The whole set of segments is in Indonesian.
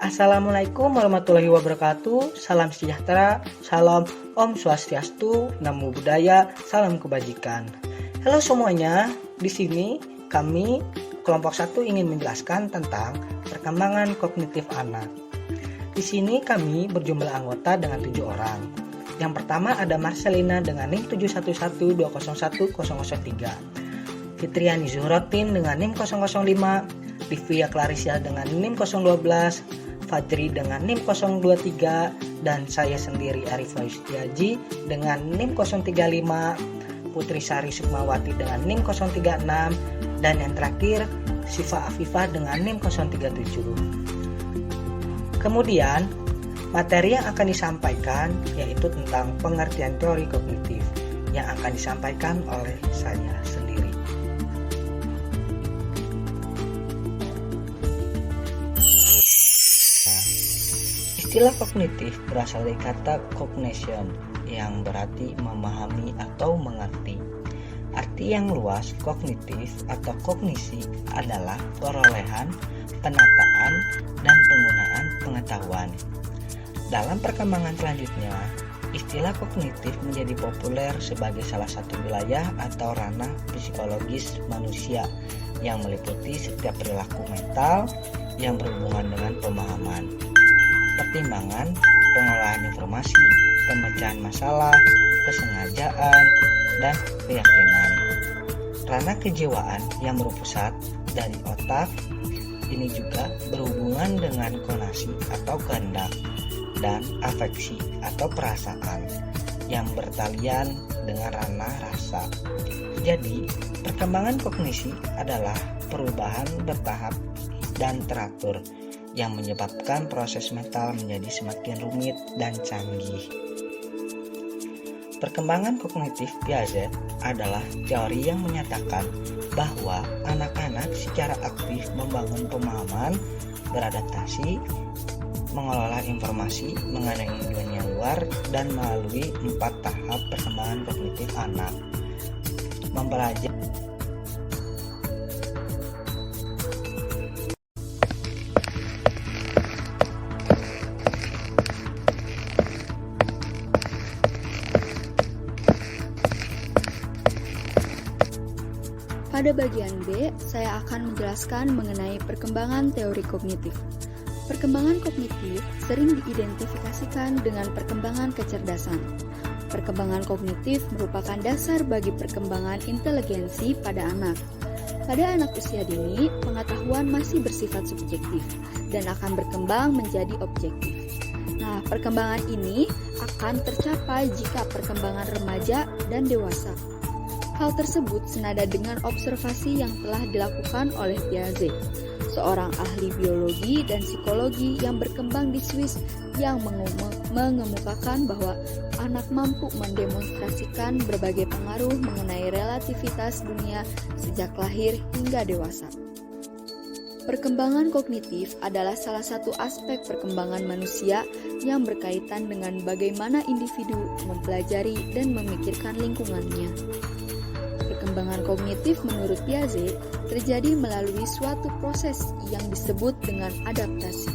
Assalamualaikum warahmatullahi wabarakatuh. Salam sejahtera, salam Om Swastiastu, Namo Buddhaya, salam kebajikan. Halo semuanya, di sini kami kelompok 1 ingin menjelaskan tentang perkembangan kognitif anak. Di sini kami berjumlah anggota dengan 7 orang. Yang pertama ada Marcelina dengan NIM 711201003, Fitriani Zuhrotin dengan NIM 005, Livia Clarissa dengan NIM 012, Fajri dengan NIM 023, dan saya sendiri Arif Setiaji dengan NIM 035, Putri Sari Sukmawati dengan NIM 036, dan yang terakhir Siva Afifah dengan NIM 037. Kemudian materi yang akan disampaikan yaitu tentang pengertian teori kognitif yang akan disampaikan oleh saya sendiri. Istilah kognitif berasal dari kata cognition yang berarti memahami atau mengerti. Arti yang luas kognitif atau kognisi adalah perolehan, penataan, dan penggunaan pengetahuan. Dalam perkembangan selanjutnya, istilah kognitif menjadi populer sebagai salah satu wilayah atau ranah psikologis manusia yang meliputi setiap perilaku mental yang berhubungan dengan pemahaman, pertimbangan, pengolahan informasi, pemecahan masalah, kesengajaan, dan keyakinan. Ranah kejiwaan yang berpusat dari otak ini juga berhubungan dengan konasi atau kehendak dan afeksi atau perasaan yang bertalian dengan ranah rasa. Jadi, perkembangan kognisi adalah perubahan bertahap dan teratur yang menyebabkan proses mental menjadi semakin rumit dan canggih. Perkembangan kognitif Piaget adalah teori yang menyatakan bahwa anak-anak secara aktif membangun pemahaman, beradaptasi, mengelola informasi mengenai dunia luar, dan melalui 4 tahap perkembangan kognitif anak. Mempelajari Pada bagian B, saya akan menjelaskan mengenai perkembangan teori kognitif. Perkembangan kognitif sering diidentifikasikan dengan perkembangan kecerdasan. Perkembangan kognitif merupakan dasar bagi perkembangan inteligensi pada anak. Pada anak usia dini, pengetahuan masih bersifat subjektif dan akan berkembang menjadi objektif. Nah, perkembangan ini akan tercapai jika perkembangan remaja dan dewasa. Hal tersebut senada dengan observasi yang telah dilakukan oleh Piaget, seorang ahli biologi dan psikologi yang berkembang di Swiss yang mengemukakan bahwa anak mampu mendemonstrasikan berbagai pengaruh mengenai relativitas dunia sejak lahir hingga dewasa. Perkembangan kognitif adalah salah satu aspek perkembangan manusia yang berkaitan dengan bagaimana individu mempelajari dan memikirkan lingkungannya. Perkembangan kognitif menurut Piaget terjadi melalui suatu proses yang disebut dengan adaptasi.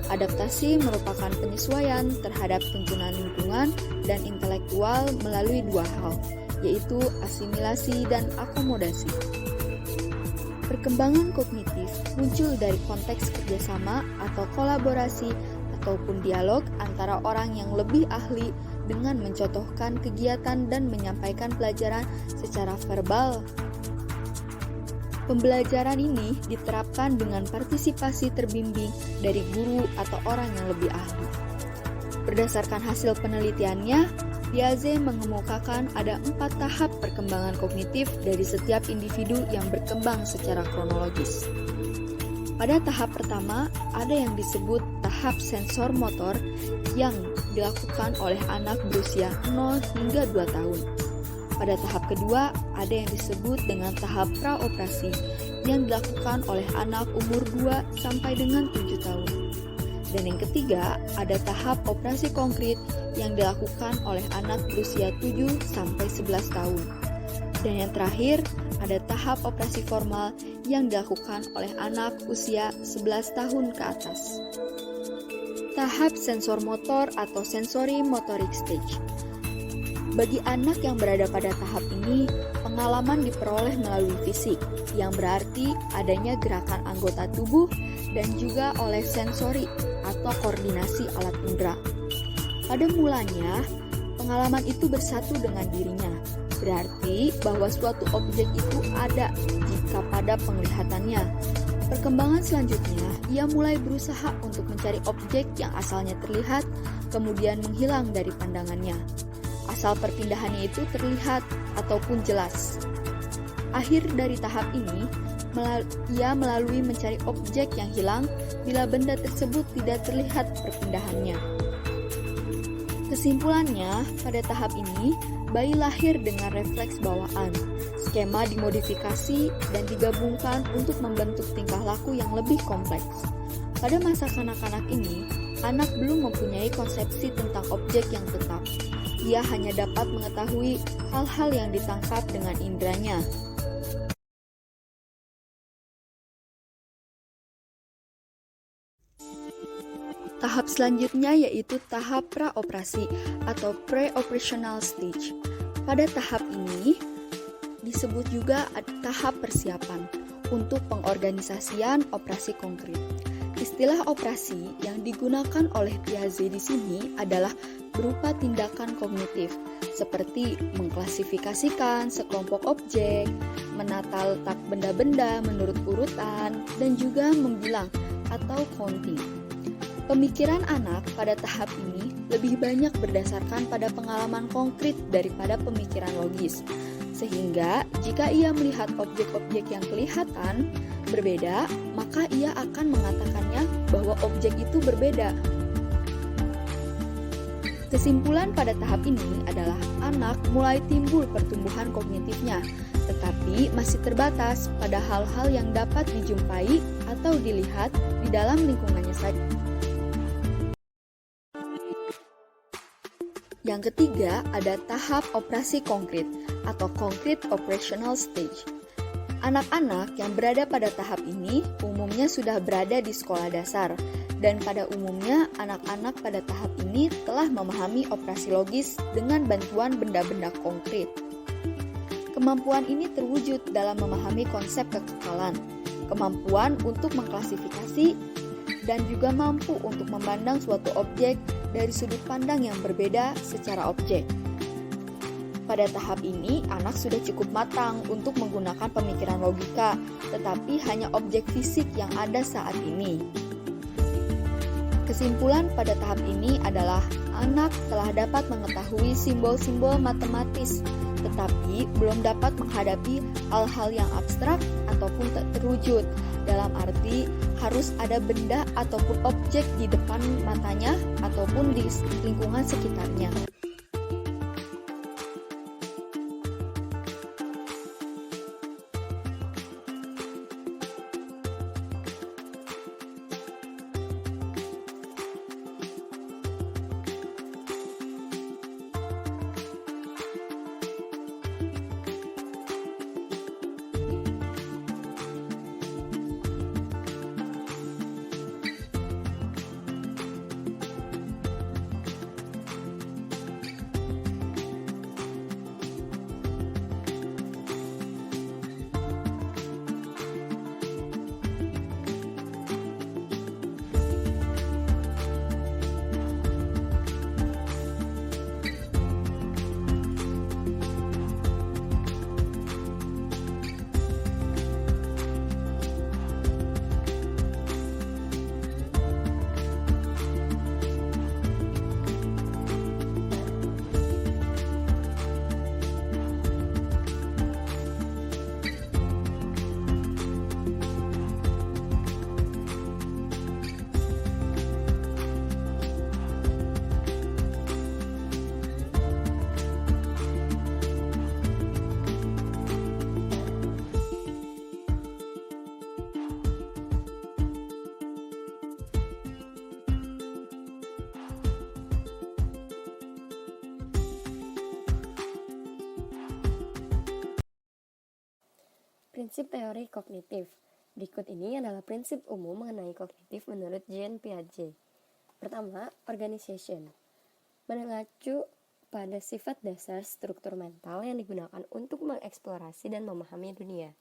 Adaptasi merupakan penyesuaian terhadap tuntunan lingkungan dan intelektual melalui 2 hal, yaitu asimilasi dan akomodasi. Perkembangan kognitif muncul dari konteks kerjasama atau kolaborasi ataupun dialog antara orang yang lebih ahli dengan mencontohkan kegiatan dan menyampaikan pelajaran secara verbal. Pembelajaran ini diterapkan dengan partisipasi terbimbing dari guru atau orang yang lebih ahli. Berdasarkan hasil penelitiannya, Piaget mengemukakan ada 4 tahap perkembangan kognitif dari setiap individu yang berkembang secara kronologis. Pada tahap pertama, ada yang disebut tahap sensor motor yang dilakukan oleh anak berusia 0 hingga 2 tahun. Pada tahap kedua, ada yang disebut dengan tahap praoperasi yang dilakukan oleh anak umur 2 sampai dengan 7 tahun. Dan yang ketiga, ada tahap operasi konkret yang dilakukan oleh anak berusia 7 sampai 11 tahun. Dan yang terakhir, ada tahap operasi formal yang dilakukan oleh anak usia 11 tahun ke atas. Tahap sensor motor atau sensory motoric stage. Bagi anak yang berada pada tahap ini, pengalaman diperoleh melalui fisik, yang berarti adanya gerakan anggota tubuh dan juga oleh sensori atau koordinasi alat indera. Pada mulanya, pengalaman itu bersatu dengan dirinya, berarti bahwa suatu objek itu ada jika pada penglihatannya. Perkembangan selanjutnya, ia mulai berusaha untuk mencari objek yang asalnya terlihat, kemudian menghilang dari pandangannya. Asal perpindahannya itu terlihat ataupun jelas. Akhir dari tahap ini, ia melalui mencari objek yang hilang bila benda tersebut tidak terlihat perpindahannya. Kesimpulannya, pada tahap ini, bayi lahir dengan refleks bawaan. Skema dimodifikasi dan digabungkan untuk membentuk tingkah laku yang lebih kompleks. Pada masa kanak-kanak ini, anak belum mempunyai konsepsi tentang objek yang tetap. Ia hanya dapat mengetahui hal-hal yang ditangkap dengan inderanya. Tahap selanjutnya yaitu tahap praoperasi atau pre-operational stage. Pada tahap ini disebut juga tahap persiapan untuk pengorganisasian operasi konkret. Istilah operasi yang digunakan oleh Piaget di sini adalah berupa tindakan kognitif, seperti mengklasifikasikan sekelompok objek, menata letak benda-benda menurut urutan, dan juga membilang atau counting. Pemikiran anak pada tahap ini lebih banyak berdasarkan pada pengalaman konkret daripada pemikiran logis. Sehingga jika ia melihat objek-objek yang kelihatan berbeda, maka ia akan mengatakannya bahwa objek itu berbeda. Kesimpulan pada tahap ini adalah anak mulai timbul pertumbuhan kognitifnya, tetapi masih terbatas pada hal-hal yang dapat dijumpai atau dilihat di dalam lingkungannya saja. Yang ketiga, ada tahap operasi konkret atau concrete operational stage. Anak-anak yang berada pada tahap ini umumnya sudah berada di sekolah dasar, dan pada umumnya anak-anak pada tahap ini telah memahami operasi logis dengan bantuan benda-benda konkret. Kemampuan ini terwujud dalam memahami konsep kekekalan, kemampuan untuk mengklasifikasi, dan juga mampu untuk memandang suatu objek dari sudut pandang yang berbeda secara objek. Pada tahap ini, anak sudah cukup matang untuk menggunakan pemikiran logika, tetapi hanya objek fisik yang ada saat ini. Kesimpulan pada tahap ini adalah anak telah dapat mengetahui simbol-simbol matematis, tetapi belum dapat menghadapi hal-hal yang abstrak ataupun tak terwujud. Dalam arti harus ada benda ataupun objek di depan matanya ataupun di lingkungan sekitarnya. Prinsip teori kognitif. Berikut ini adalah prinsip umum mengenai kognitif menurut Jean Piaget. Pertama, organization. Mengacu pada sifat dasar struktur mental yang digunakan untuk mengeksplorasi dan memahami dunia.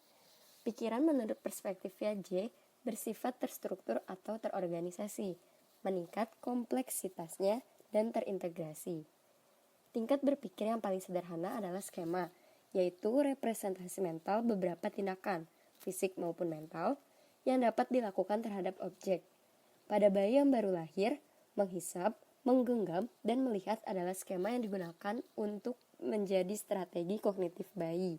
Pikiran menurut perspektif Piaget bersifat terstruktur atau terorganisasi, meningkat kompleksitasnya dan terintegrasi. Tingkat berpikir yang paling sederhana adalah skema, yaitu representasi mental beberapa tindakan, fisik maupun mental, yang dapat dilakukan terhadap objek. Pada bayi yang baru lahir, menghisap, menggenggam, dan melihat adalah skema yang digunakan untuk menjadi strategi kognitif bayi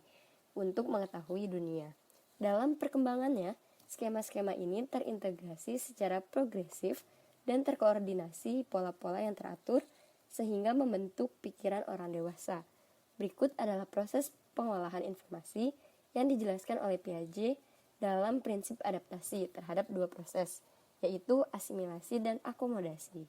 untuk mengetahui dunia. Dalam perkembangannya, skema-skema ini terintegrasi secara progresif dan terkoordinasi pola-pola yang teratur sehingga membentuk pikiran orang dewasa. Berikut adalah proses pengolahan informasi yang dijelaskan oleh Piaget dalam prinsip adaptasi terhadap dua proses, yaitu asimilasi dan akomodasi.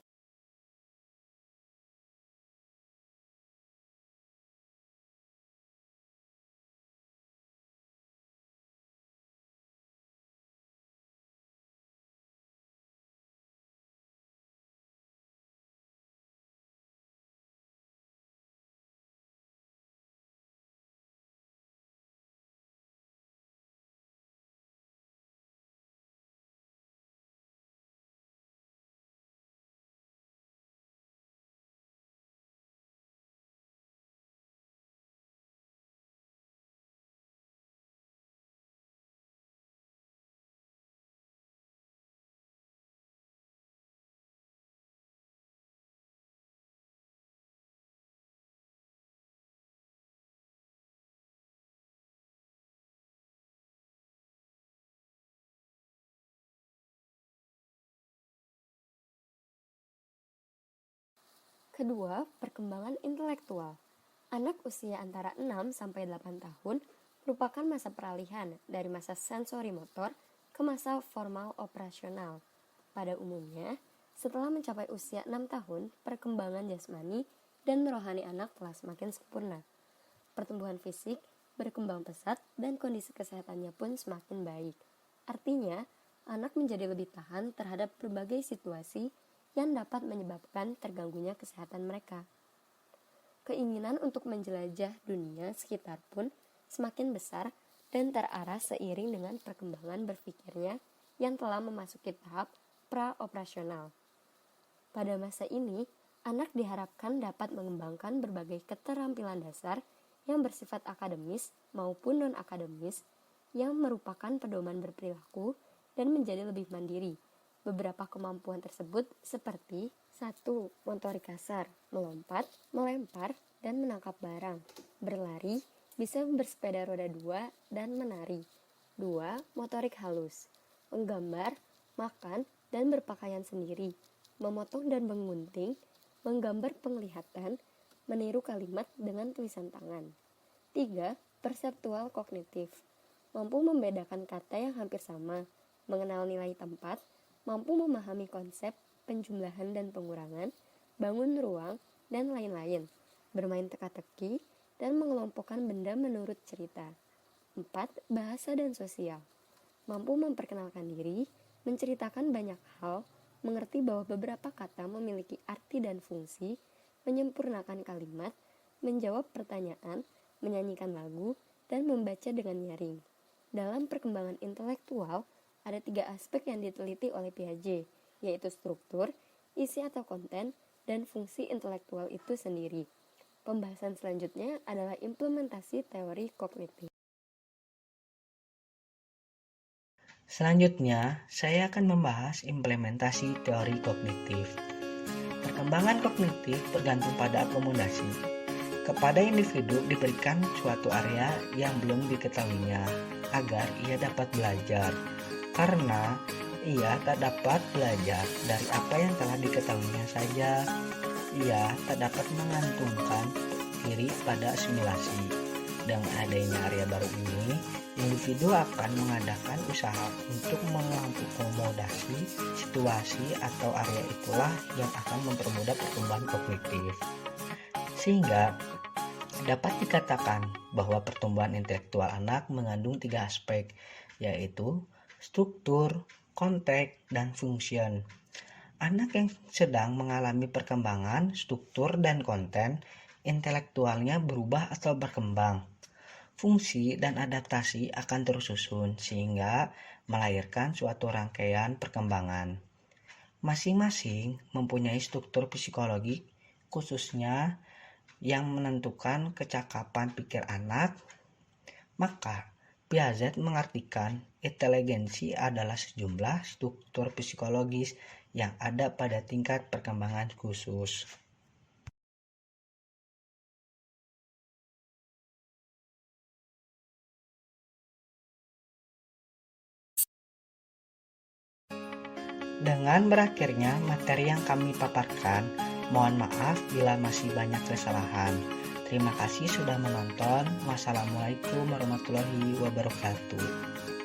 Kedua, perkembangan intelektual. Anak usia antara 6 sampai 8 tahun merupakan masa peralihan dari masa sensori motor ke masa formal operasional. Pada umumnya, setelah mencapai usia 6 tahun, perkembangan jasmani dan rohani anak telah semakin sempurna. Pertumbuhan fisik berkembang pesat dan kondisi kesehatannya pun semakin baik. Artinya, anak menjadi lebih tahan terhadap berbagai situasi yang dapat menyebabkan terganggunya kesehatan mereka. Keinginan untuk menjelajah dunia sekitar pun semakin besar dan terarah seiring dengan perkembangan berpikirnya yang telah memasuki tahap pra-operasional. Pada masa ini, anak diharapkan dapat mengembangkan berbagai keterampilan dasar yang bersifat akademis maupun non-akademis yang merupakan pedoman berperilaku dan menjadi lebih mandiri. Beberapa kemampuan tersebut seperti 1. Motorik kasar, melompat, melempar, dan menangkap barang. Berlari, bisa bersepeda roda 2, dan menari. 2. Motorik halus, menggambar, makan, dan berpakaian sendiri, memotong dan mengunting, menggambar penglihatan, meniru kalimat dengan tulisan tangan. 3. Perseptual kognitif, mampu membedakan kata yang hampir sama, mengenal nilai tempat, mampu memahami konsep, penjumlahan dan pengurangan, bangun ruang, dan lain-lain, bermain teka-teki, dan mengelompokkan benda menurut cerita. 4. Bahasa dan sosial, mampu memperkenalkan diri, menceritakan banyak hal, mengerti bahwa beberapa kata memiliki arti dan fungsi, menyempurnakan kalimat, menjawab pertanyaan, menyanyikan lagu, dan membaca dengan nyaring. Dalam perkembangan intelektual, ada 3 aspek yang diteliti oleh Piaget, yaitu struktur, isi atau konten, dan fungsi intelektual itu sendiri. Pembahasan selanjutnya adalah implementasi teori kognitif. Selanjutnya, saya akan membahas implementasi teori kognitif. Perkembangan kognitif bergantung pada akomodasi. Kepada individu diberikan suatu area yang belum diketahuinya agar ia dapat belajar. Karena ia tak dapat belajar dari apa yang telah diketahuinya saja, ia tak dapat mengantungkan diri pada asimilasi. Dengan adanya area baru ini, individu akan mengadakan usaha untuk mengakomodasi situasi atau area itulah yang akan mempermudah pertumbuhan kognitif. Sehingga dapat dikatakan bahwa pertumbuhan intelektual anak mengandung 3 aspek, yaitu struktur, konteks, dan function. Anak yang sedang mengalami perkembangan struktur dan konten intelektualnya berubah atau berkembang. Fungsi dan adaptasi akan terus susun sehingga melahirkan suatu rangkaian perkembangan. Masing-masing mempunyai struktur psikologi khususnya yang menentukan kecakapan pikir anak. Maka, Piaget mengartikan inteligensi adalah sejumlah struktur psikologis yang ada pada tingkat perkembangan khusus. Dengan berakhirnya materi yang kami paparkan, mohon maaf bila masih banyak kesalahan. Terima kasih sudah menonton. Wassalamualaikum warahmatullahi wabarakatuh.